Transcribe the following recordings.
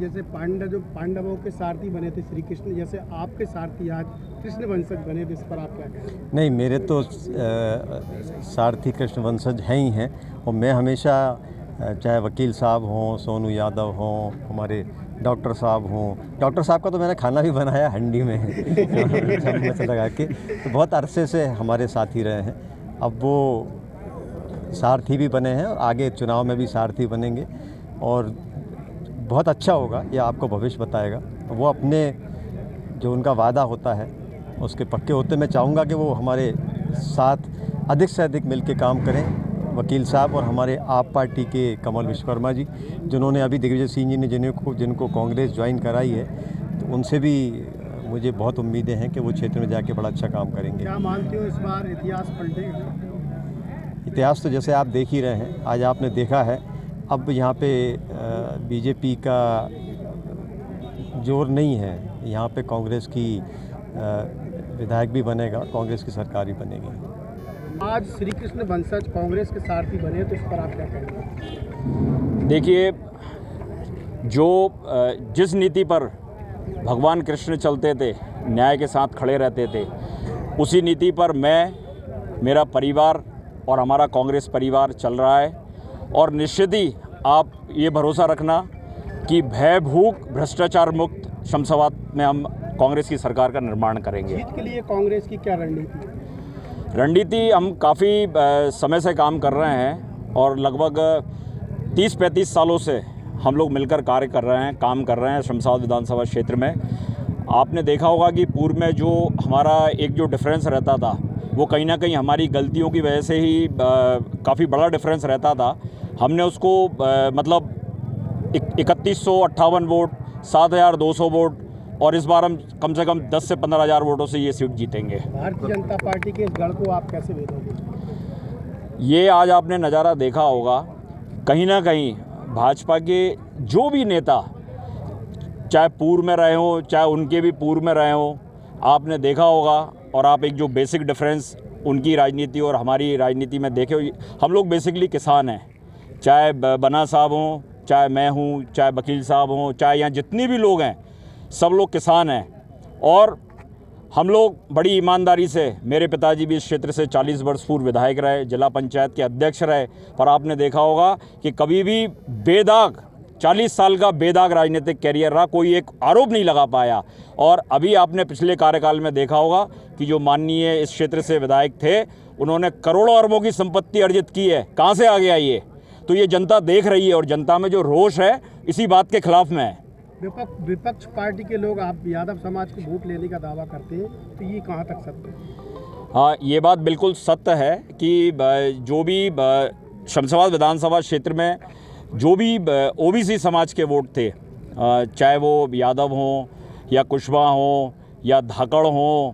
जैसे पांडवों के सारथी बने थे श्री कृष्ण, जैसे आपके सारथी आज कृष्ण वंशज बने थे, इस पर आप क्या कहें? नहीं, मेरे तो सारथी कृष्ण वंशज हैं ही हैं। और मैं हमेशा, चाहे वकील साहब हों, सोनू यादव हों, हमारे डॉक्टर साहब हों, डॉक्टर साहब का तो मैंने खाना भी बनाया हंडी में चम्मच लगा के, तो बहुत अरसे से हमारे साथी रहे हैं। अब वो सारथी भी बने हैं और आगे चुनाव में भी सारथी बनेंगे और बहुत अच्छा होगा, ये आपको भविष्य बताएगा। वो अपने जो उनका वादा होता है उसके पक्के होते। मैं चाहूँगा कि वो हमारे साथ अधिक से अधिक मिलके काम करें, वकील साहब और हमारे आप पार्टी के कमल विश्वकर्मा जी, जिन्होंने अभी दिग्विजय सिंह जी ने जिनको कांग्रेस ज्वाइन कराई है, तो उनसे भी मुझे बहुत उम्मीदें हैं कि वो क्षेत्र में जाके बड़ा अच्छा काम करेंगे। क्या मानते हो इस बार इतिहास पलटेगा? इतिहास तो जैसे आप देख ही रहे हैं, आज आपने देखा है, अब यहाँ पे बीजेपी का जोर नहीं है, यहाँ पे कांग्रेस की विधायक भी बनेगा, कांग्रेस की सरकार भी बनेगी। आज श्री कृष्ण वंशज कांग्रेस के सारथी बने, तो इस पर आप क्या कहेंगे? देखिए, जिस नीति पर भगवान कृष्ण चलते थे, न्याय के साथ खड़े रहते थे, उसी नीति पर मैं, मेरा परिवार और हमारा कांग्रेस परिवार चल रहा है। और निश्चित ही आप ये भरोसा रखना कि भय भूख भ्रष्टाचार मुक्त शमशाबाद में हम कांग्रेस की सरकार का निर्माण करेंगे। जीत के लिए कांग्रेस की क्या रणनीति? रणनीति हम काफ़ी समय से काम कर रहे हैं और लगभग 30-35 सालों से हम लोग मिलकर कार्य कर रहे हैं, काम कर रहे हैं शमशाबाद विधानसभा क्षेत्र में। आपने देखा होगा कि पूर्व में जो हमारा एक जो डिफरेंस रहता था, वो कहीं ना कहीं हमारी गलतियों की वजह से ही काफ़ी बड़ा डिफरेंस रहता था। हमने उसको मतलब 3158 वोट, 7200 वोट, और इस बार हम कम से कम 10 से 15,000 वोटों से ये सीट जीतेंगे। भारतीय जनता पार्टी के इस गढ़ को आप कैसे देखोगे? ये आज आपने नज़ारा देखा होगा, कहीं ना कहीं भाजपा के जो भी नेता, चाहे पूर्व में रहे हों, चाहे उनके भी पूर्व में रहे हों, आपने देखा होगा। और आप एक जो बेसिक डिफरेंस उनकी राजनीति और हमारी राजनीति में देखे, हम लोग बेसिकली किसान हैं, चाहे बना साहब हों, चाहे मैं हूँ, चाहे वकील साहब हों, चाहे यहाँ जितने भी लोग हैं, सब लोग किसान हैं। और हम लोग बड़ी ईमानदारी से, मेरे पिताजी भी इस क्षेत्र से 40 वर्ष पूर्व विधायक रहे, जिला पंचायत के अध्यक्ष रहे, पर आपने देखा होगा कि कभी भी बेदाग 40 साल का बेदाग राजनीतिक कैरियर रहा, कोई एक आरोप नहीं लगा पाया। और अभी आपने पिछले कार्यकाल में देखा होगा कि जो माननीय इस क्षेत्र से विधायक थे, उन्होंने करोड़ों अरबों की संपत्ति अर्जित की है। कहाँ से आ गया ये? तो ये जनता देख रही है और जनता में जो रोष है इसी बात के खिलाफ में है। विपक्ष पार्टी के लोग आप यादव समाज को वोट लेने का दावा करते हैं, तो ये कहाँ तक सत्य है? हाँ, ये बात बिल्कुल सत्य है कि जो भी शमशाबाद विधानसभा क्षेत्र में जो भी ओबीसी समाज के वोट थे, चाहे वो यादव हों या कुशवाहा हों या धाकड़ हों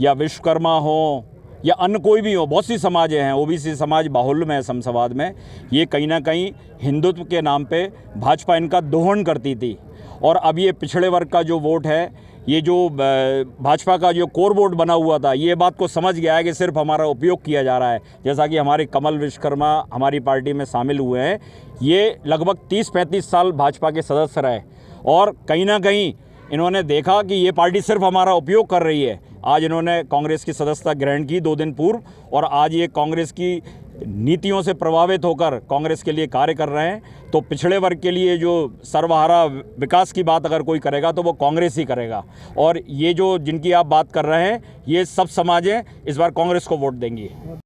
या विश्वकर्मा हों या अन्य कोई भी हो, बहुत सी समाजें हैं, ओबीसी समाज बाहुल्य में है शमशाबाद में। ये कहीं ना कहीं हिंदुत्व के नाम पे भाजपा इनका दोहन करती थी। और अब ये पिछड़े वर्ग का जो वोट है, ये जो भाजपा का जो कोर वोट बना हुआ था, ये बात को समझ गया है कि सिर्फ हमारा उपयोग किया जा रहा है। जैसा कि हमारे कमल विश्वकर्मा हमारी पार्टी में शामिल हुए हैं, ये लगभग 30-35 साल भाजपा के सदस्य रहे और कहीं ना कहीं इन्होंने देखा कि ये पार्टी सिर्फ हमारा उपयोग कर रही है। आज इन्होंने कांग्रेस की सदस्यता ग्रहण की 2 दिन पूर्व, और आज ये कांग्रेस की नीतियों से प्रभावित होकर कांग्रेस के लिए कार्य कर रहे हैं। तो पिछड़े वर्ग के लिए जो सर्वहारा विकास की बात अगर कोई करेगा तो वो कांग्रेस ही करेगा। और ये जो जिनकी आप बात कर रहे हैं, ये सब समाजें इस बार कांग्रेस को वोट देंगी।